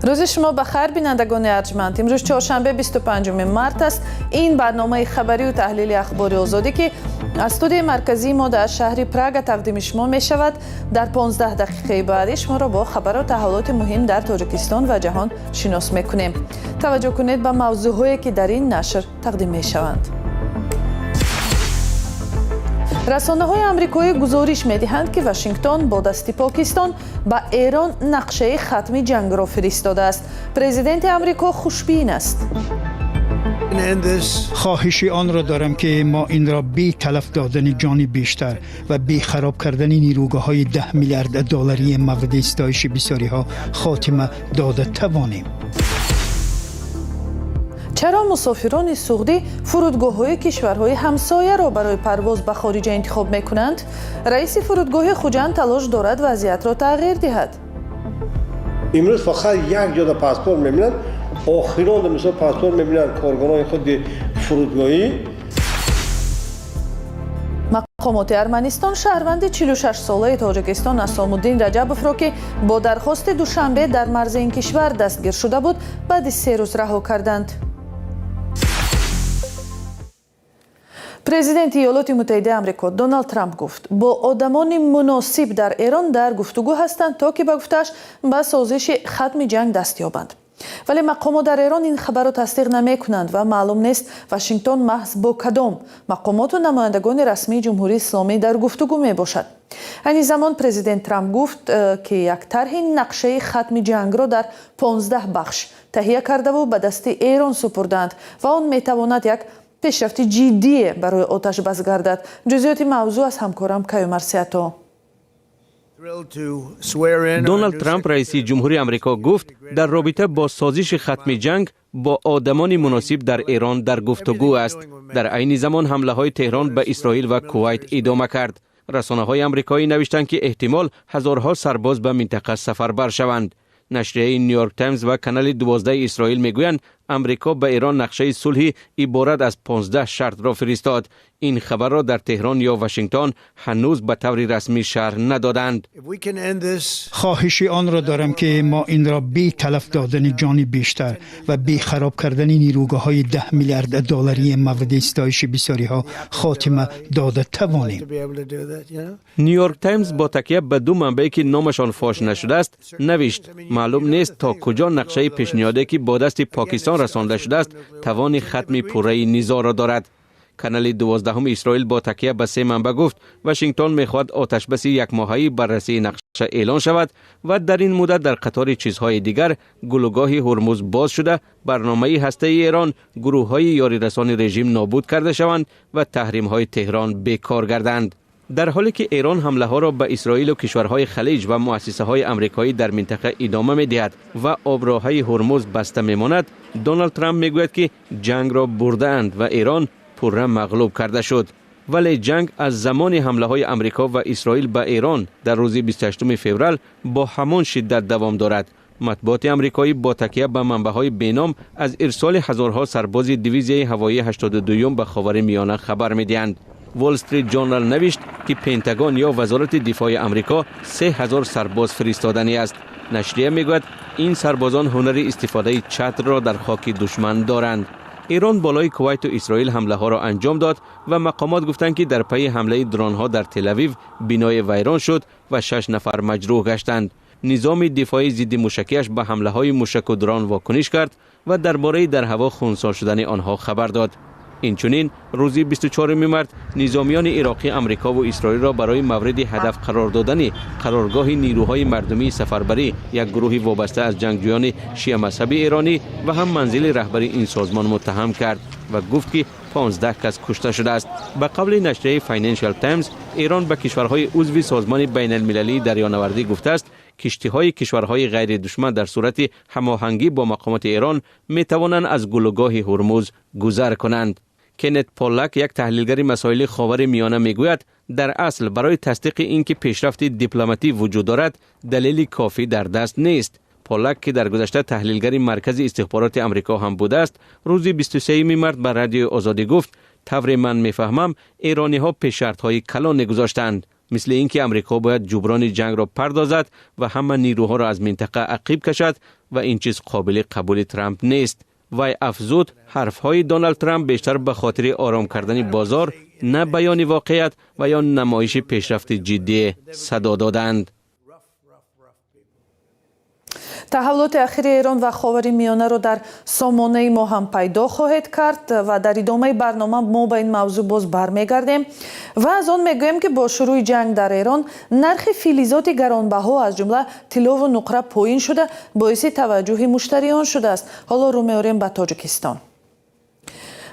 روز شما بخیر بینندگان ارجمند. امروز چهارشنبه 25 مارس است. این برنامه خبری و تحلیل اخبار آزادی که از استودیوی مرکزی ما در شهر پراگ تقدیم شما می شود. در 15 دقیقه بعد شما را با خبر و تحولات مهم در تاجیکستان و جهان شناس می‌کنیم. توجه کنید به موضوعاتی که در این نشر تقدیم می شوند. رسانه‌های آمریکایی گزارش می‌دهند که واشنگتن با دست پاکستان به ایران نقشه ختم جنگ را فرستاده است. پرزیدنت آمریکا خوشبین است. خواهش آن را دارم که ما این را بی تلف دادن جان بیشتر و بی خراب کردن نیروگاه‌های 10 میلیارد دلاری مورد استایش بسیاری‌ها خاتمه داده توانیم. چرا مسافران سعودی فرودگاه‌های کشورهای همسایه را برای پرواز به خارج انتخاب می‌کنند؟ رئیس فرودگاه خوجند تلاش دارد وضعیت را تغییر دهد. امروز فقط یک جا پاسپورت می‌بینند، آخران مثلا پاسپورت می‌بینند کارگران خود فرودگاهی. مقامات ارمنستان شهروند 46 ساله تاجیکستان اسام‌الدین رجبوف را که با درخواست دوشنبه در مرز این کشور دستگیر شده بود بعد 3 روز رها کردند. پرزیدنت ایالات متحده آمریکا دونالد ترامپ گفت با آدمان مناسب در ایران در گفتگو هستند تا که به گفتش به سازش ختم جنگ دست یابند. ولی مقامات در ایران این خبر را تصدیق نمی کنند و معلوم نیست واشنگتن محض با کدام مقامات و نمایندگان رسمی جمهوری اسلامی در گفتگو می باشد. این زمان پرزیدنت ترامپ گفت که یک طرح نقشه ختم جنگ را در 15 بخش تهیه کرده و به دست ایران سپردند و آن می تواند یک پیشرفت جدی برای آتش بس گردد. جزئیات موضوع از همکارم کیومرث سیاتا. دونالد ترامپ رئیس جمهوری آمریکا گفت در رابطه با سازش ختم جنگ با آدمان مناسب در ایران در گفتگو است. در عین زمان حمله های تهران به اسرائیل و کویت ادامه کرد. رسانه‌های آمریکایی نوشتند که احتمال هزارها سرباز به منطقه سفربر شوند. نشریه نیویورک تایمز و کانال 12 اسرائیل میگویند امریکا به ایران نقشه صلحی عبارت از 15 شرط را فرستاد. این خبر را در تهران یا واشنگتن هنوز به طور رسمی شرح ندادند. خواهش آن را دارم که ما این را بی تلف دادن جان بیشتر و بی خراب کردن نیروگاه‌های 10 میلیارد دلاری مورد استایش بسیاری‌ها خاتمه داده توانیم. نیویورک تایمز با تکیه به 2 منبعی که نامشان فاش نشده است نوشت معلوم نیست تا کجا نقشه پیشنهادی که با دست پاکستان رسانده شده است توان ختم پوره نزاع را دارد. کانال 12 اسرائیل با تکیه به 3 منبع گفت واشنگتن می‌خواهد آتش بس 1 ماهه‌ای بررسی نقشه اعلان شود و در این مدت در قطار چیزهای دیگر گلوگاه هرمز باز شده، برنامه هسته‌ای ایران، گروه‌های یاری رسان رژیم نابود کرده شوند و تحریم‌های تهران بیکار گردند. در حالی که ایران حمله ها را به اسرائیل و کشورهای خلیج و مؤسسه های آمریکایی در منطقه ادامه می‌دهد و آبراهای هرمز بسته می‌ماند، دونالد ترامپ میگوید که جنگ را برده‌اند و ایران پرره مغلوب کرده شد. ولی جنگ از زمان حمله های آمریکا و اسرائیل به ایران در روز 28 فوریه با همان شدت دوام دارد. مطبوعات آمریکایی با تکیه به منبع‌های بینام از ارسال هزارها سرباز دیویزیای هوایی 82 به خاورمیانه خبر می‌دهند. وال استریت جورنال نوشت که پنتاگون یا وزارت دفاع آمریکا 3000 سرباز فرستادنی است. نشریه میگوید این سربازان هنر استفاده چتر را در خاک دشمن دارند. ایران بالای کویت و اسرائیل حمله ها را انجام داد و مقامات گفتند که در پی حمله درون ها در تل آویو بنای ویران شد و 6 نفر مجروح گشتند. نظام دفاعی ضد موشکیش به حمله های موشک و درون واکنش کرد و درباره در هوا خنثی شدن آنها خبر داد. اینچنین روز 24 مارس نظامیان عراقی آمریکا و اسرائیل را برای مورد هدف قرار دادن قرارگاه نیروهای مردمی سفربری یک گروه وابسته از جنگجویان شیعه مذهبی ایرانی و هم منزل رهبر این سازمان متهم کرد و گفت که 15 کس کشته شده است. به قول نشریه فاینانشال تایمز ایران به کشورهای عضو سازمان بین المللی دریانوردی گفته است کشتی‌های کشورهای غیر دشمن در صورت هماهنگی با مقامات ایران می توانند از گلوگاه هرمز گذر کنند. کنت پولاک یک تحلیلگر مسائل خاورمیانه میگوید در اصل برای تصدیق اینکه پیشرفت دیپلماتی وجود دارد دلیل کافی در دست نیست. پولاک که در گذشته تحلیلگر مرکز استخبارات آمریکا هم بوده است روز 23 مارس به رادیو آزادی گفت طور من میفهمم ایرانی ها پیش شرط های کلان گذاشتند. مثل اینکه امریکا باید جبران جنگ را پردازد و همه نیروها را از منطقه عقب کشد و این چیز قابل قبول ترامپ نیست. وی افزود حرفهای دونالد ترامپ بیشتر به خاطر آرام کردن بازار، نه بیان واقعیت و یا نمایش پیشرفت جدی صدا دادند. تحولات اخیر ایران و خاورمیانه را در سامانه ما هم پیدا خواهد کرد و در ادامه برنامه ما به این موضوع باز برمیگردیم و از آن میگویم که با شروع جنگ در ایران نرخ فلزات گرانبها از جمله طلا و نقره پایین شده باعث توجه مشتریان شده است. حالا رو میاریم به تاجیکستان.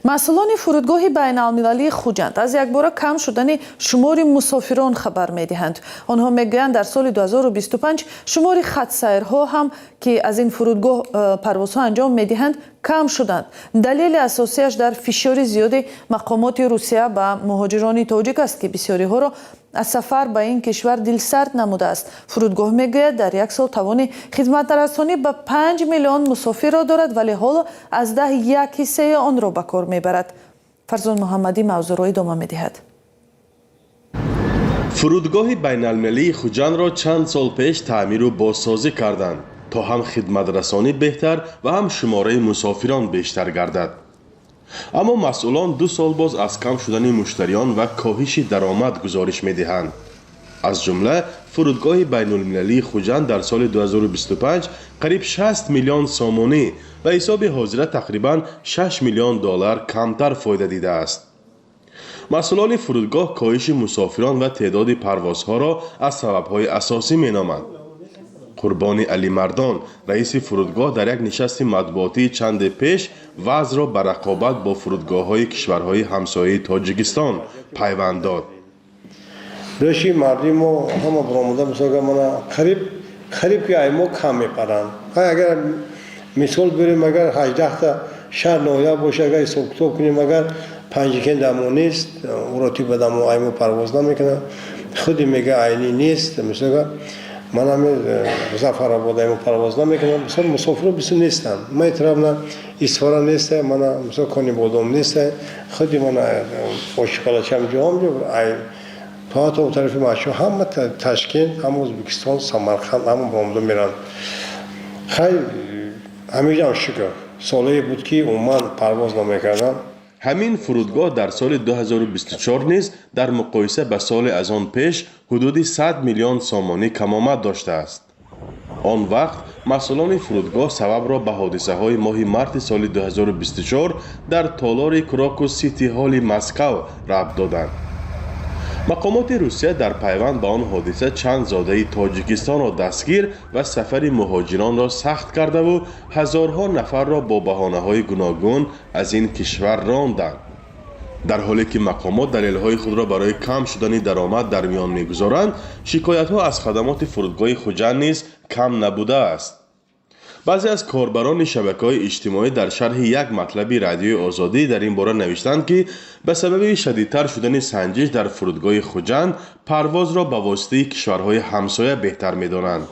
مسئولان فرودگاه بین المللی خوجند از یک بار کم شدن شمار مسافران خبر می‌دهند. آنها میگویند در سال 2025 شمار خط‌سیرها هم که از این فرودگاه پروازها انجام می‌دهند کم شدند. دلیل اساسیش در فشار زیاد مقامات روسیه به مهاجران تاجیک است که بسیاری ها را از سفر به این کشور دلسرد نموده است. فرودگاه میگوید در یک سال توان خدمت رسانی به 5 میلیون مسافر را دارد ولی حالا از 1/10 آن را به کار میبرد. فرزان محمدی موضوع را ادامه میدهد. فرودگاه بین المللی خوجند را چند سال پیش تعمیر و بازسازی کردند تا هم خدمت رسانی بهتر و هم شماره مسافران بیشتر گردد. اما مسئولان 2 سال باز از کم شدن مشتریان و کاهش درآمد گزارش می‌دهند. از جمله فرودگاه بین المللی خوجند در سال 2025 قریب 60 میلیون سامانی و حساب حاضر تقریباً 6 میلیون دلار کمتر فایده دیده است. مسئولان فرودگاه کاهش مسافران و تعداد پروازها را از سبب‌های اساسی می‌نامند. قربانی علی مردان رئیس فرودگاه در یک نشست مطبوعاتی چند پیش وضع را به رقابت با فرودگاه‌های کشورهای همسایه تاجیکستان پیوند داد. داشتی مردم و همه برآمده مثلا من قریب که ایمو کم میپرن. اگر مثال بریم اگر 18 تا شهر نویا باشه اگر حساب کنیم اگر 5 دمو نیست اوراتی به دمو ایمو پرواز نمیکنه خودی میگه عینی نیست مثلا من هم زفر آباد ایمو پرواز نمیکنم مثلا مسافر بسیار نیستم من طرف اسفاره نیست من مثلا کنی بودم نیست خودی من اشکالشم جام تا طرف ماشو هم تشکیل هم ازبکستان سمرقند هم برآمده میرن خیلی همیشه شکر سالی بود که عموما پرواز نمیکردم. همین فرودگاه در سال 2024 نیز در مقایسه به سال از آن پیش حدود 100 میلیون سامانی کمآمد داشته است. آن وقت مسئولان فرودگاه سبب را به حادثه های ماه مارس سال 2024 در تالار کراکوس سیتی هال مسکو ربط دادند. مقامات روسیه در پیوند به آن حادثه چند زاده تاجیکستان را دستگیر و سفر مهاجران را سخت کرده و هزارها نفر را با بهانه‌های گوناگون از این کشور راندند. در حالی که مقامات دلایل خود را برای کم شدن درآمد در میان می‌گذارند، شکایت‌ها از خدمات فرودگاه خوجند نیز کم نبوده است. بعضی از کاربران شبکه‌های اجتماعی در شرح یک مطلب رادیوی آزادی در این باره نوشتند که به سبب شدیدتر شدن سنجش در فرودگاه خوجند پرواز را به واسطه کشورهای همسایه بهتر می‌دانند.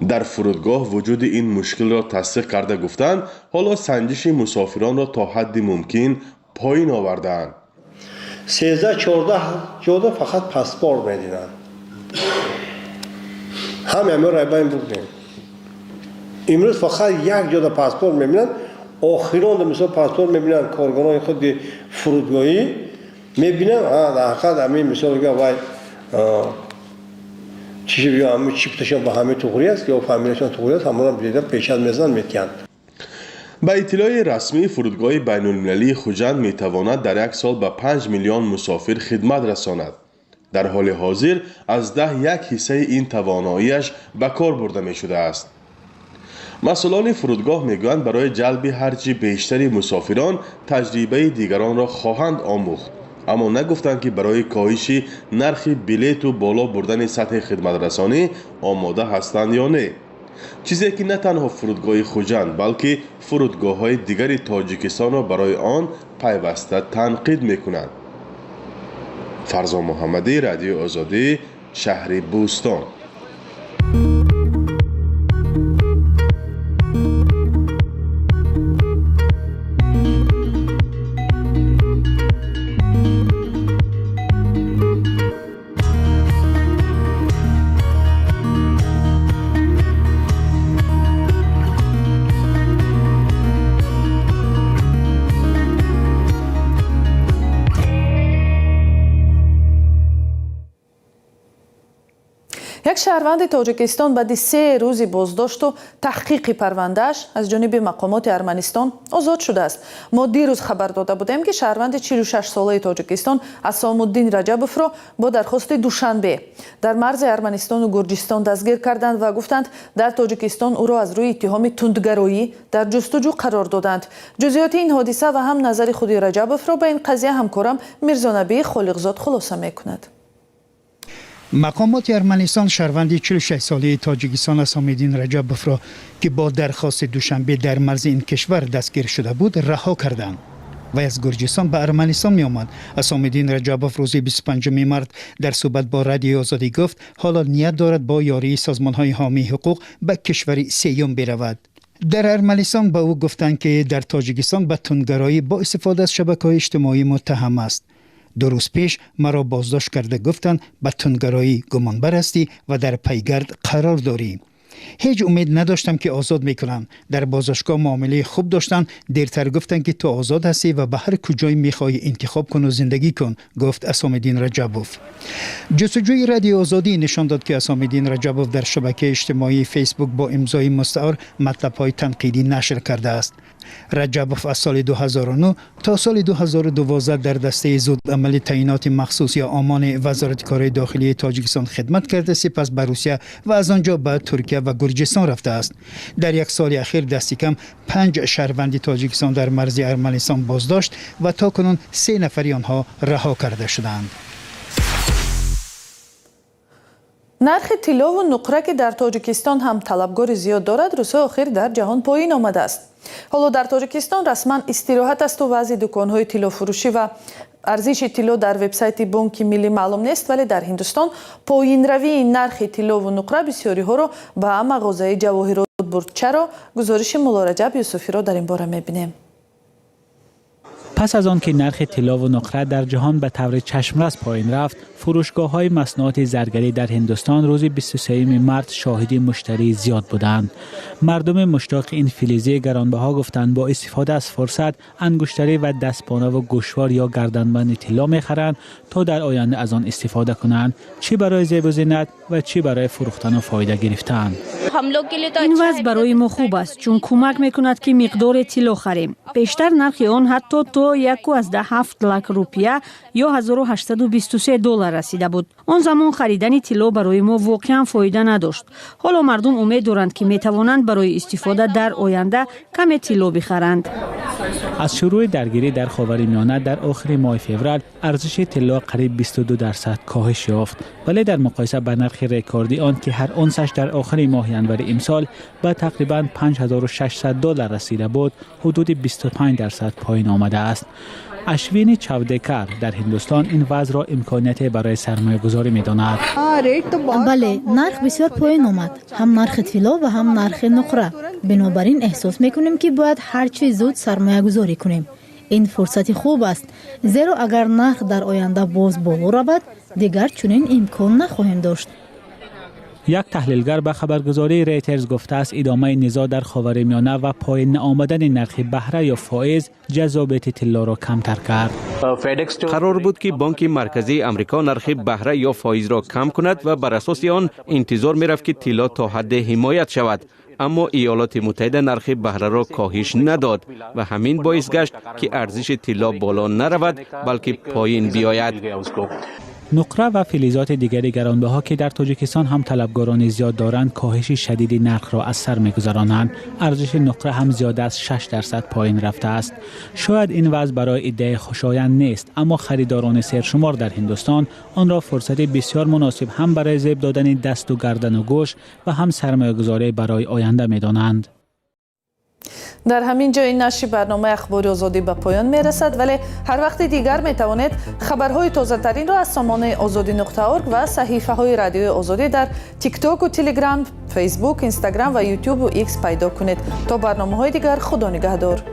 در فرودگاه وجود این مشکل را تصدیق کرده گفتند حالا سنجش مسافران را تا حد ممکن پایین آوردند. 13-14 فقط پاسپورت میدینند. همه را بین بودیم. امروز فقط یک جا پاسپورت میبینن آخران مثلا پاسپورت میبینن کارگران خود فرودگاهی میبینن در حقیقت همین مثلا که وای چیزی بیا همین چیپتشان با همین توغری است یا فامیلشان توغری است همون دیدن پیشت میزنن میتیند. با اطلاع رسمی فرودگاه بین المللی خوجند میتواند در یک سال به 5 میلیون مسافر خدمت رساند. در حال حاضر از 1/10 این تواناییش به کار برده می شده است. مسئولان فرودگاه میگویند برای جلب هرچی بیشتری مسافران تجربه دیگران را خواهند آموخت، اما نگفتند که برای کاهش نرخ بلیط و بالا بردن سطح خدمت رسانی آماده هستند یا نه، چیزی که نه تنها فرودگاه خوجند بلکه فرودگاه‌های دیگر تاجیکستان را برای آن پیوسته تنقید میکنند. فرزان محمدی، رادیو آزادی، شهر بوستان. یک شهروند تاجیکستان بعد 3 روز بازداشت و تحقیق پروندهش از جانب مقامات ارمنستان آزاد شده است. ما دیروز خبر داده بودیم که شهروند 46 ساله تاجیکستان اسامالدین رجبوف را با درخواست دوشنبه در مرز ارمنستان و گرجستان دستگیر کردند و گفتند در تاجیکستان او را از روی اتهام تندگرایی در جستجو قرار دادند. جزئیات این حادثه و هم نظر خود رجبوف را به این قضیه همکارم میرزا نبی خالقزاد خلاصه میکند. مقامات ارمنستان شهروند 46 ساله تاجیکستان اسامالدین رجبوف را که با درخواست دوشنبه در مرز این کشور دستگیر شده بود رها کردند و از گرجستان به ارمنستان می آمد. اسامالدین رجبوف روز 25 مارس در صحبت با رادیو آزادی گفت حالا نیت دارد با یاری سازمان‌های حامی حقوق به کشور سیوم برود. در ارمنستان به او گفتند که در تاجیکستان به تندگرایی با استفاده از شبکه‌های اجتماعی متهم است. 2 روز پیش مرا بازداشت کرده گفتند به تندگرایی گمانبر هستی و در پیگرد قرار داری. هیچ امید نداشتم که آزاد میکنن. در بازداشتگاه معامله خوب داشتن. دیرتر گفتن که تو آزاد هستی و به هر کجای میخوای انتخاب کن و زندگی کن، گفت اسامالدین رجبوف. جستجوی رادیو آزادی نشان داد که اسامالدین رجبوف در شبکه اجتماعی فیسبوک با امضای مستعار مطلب‌های تنقیدی نشر کرده است. رجبوف از سال 2009 تا سال 2012 در دسته زود عمل تعیینات مخصوص یا آمان وزارت کارهای داخلی تاجیکستان خدمت کرده، سپس به روسیه و از آنجا به ترکیه و گرجستان رفته است. در یک سال اخیر دست کم 5 شهروند تاجیکستان در مرز ارمنستان بازداشت و تاکنون 3 نفر آنها رها کرده شدند. نرخ طلا و نقره که در تاجیکستان هم طلبگار زیاد دارد روزهای آخر در جهان پایین آمده است. حالا در تاجیکستان رسما استراحت است و وضع دکان‌های طلا فروشی و ارزش طلا در وبسایت بانک ملی معلوم نیست، ولی در هندوستان پایین روی نرخ طلا و نقره بسیاری ها را به مغازه جواهرات برد. چرا؟ گزارش مولا رجب یوسفی را در این باره می‌بینیم. پس از آن که نرخ طلا و نقره در جهان به طور چشمرس پایین رفت، فروشگاه‌های مصنوعات زرگری در هندوستان روز 23 مارس شاهد مشتری زیاد بودند. مردم مشتاق این فلزی گرانبها گفتند با استفاده از فرصت انگشتری و دستپانه و گوشوار یا گردنبند طلا می‌خرند تا در آینده از آن استفاده کنند، چی برای زیب و زینت و چی برای فروختن و فایده گرفتن. این وضع برای ما خوب است چون کمک می‌کند که مقدار طلا خریم. بیشتر نرخ آن حتی تو 1.7 لک روپیه یا 1823 دلار رسیده بود. آن زمان خریدن طلا برای ما واقعا فایده نداشت. حالا مردم امید دارند که میتوانند برای استفاده در آینده کم طلا بخرند. از شروع درگیری در خاورمیانه در آخر ماه فوریه ارزش طلا قریب 22% کاهش یافت، ولی در مقایسه با نرخ رکوردی آن که هر اونسش در آخر ماه ینور امسال به تقریبا 5600 دلار رسیده بود، حدود 25% پایین آمده است. اشوینی چاودکر در هندوستان این وضع را امکانیت برای سرمایه گذاری می داند. بله، نرخ بسیار پایین آمد، هم نرخ طلا و هم نرخ نقره. بنابراین احساس می کنیم که باید هرچی زود سرمایه گذاری کنیم. این فرصت خوب است، زیرا اگر نرخ در آینده باز بالا رود دیگر چنین امکان نخواهیم داشت. یک تحلیلگر به خبرگزاری ریترز گفته است ادامه نزاع در خاورمیانه و پایین آمدن نرخ بهره یا فائز جذابیت طلا را کمتر کرد. قرار بود که بانک مرکزی امریکا نرخ بهره یا فائز را کم کند و بر اساس آن انتظار می‌رفت که طلا تا حد حمایت شود، اما ایالات متحده نرخ بهره را کاهش نداد و همین باعث گشت که ارزش طلا بالا نرود بلکه پایین بیاید. نقره و فلزات دیگری گرانبها که در تاجیکستان هم طلبگاران زیاد دارند کاهش شدید نرخ را از سر می‌گذرانند. ارزش نقره هم زیاده از 6% پایین رفته است. شاید این وضع برای ایده خوشایند نیست، اما خریداران سرشمار در هندوستان آن را فرصت بسیار مناسب هم برای زیب دادن دست و گردن و گوش و هم سرمایه‌گذاری برای آینده می‌دانند. در همین جا این نشر برنامه اخبار آزادی به پایان می رسد، ولی هر وقت دیگر می توانید خبرهای تازه ترین را از سامانه azadi.org و صحیفه های رادیو آزادی در تیک تاک و تلگرام، فیسبوک، اینستاگرام و یوتیوب و ایکس پیدا کنید. تا برنامه های دیگر، خدا نگهدار.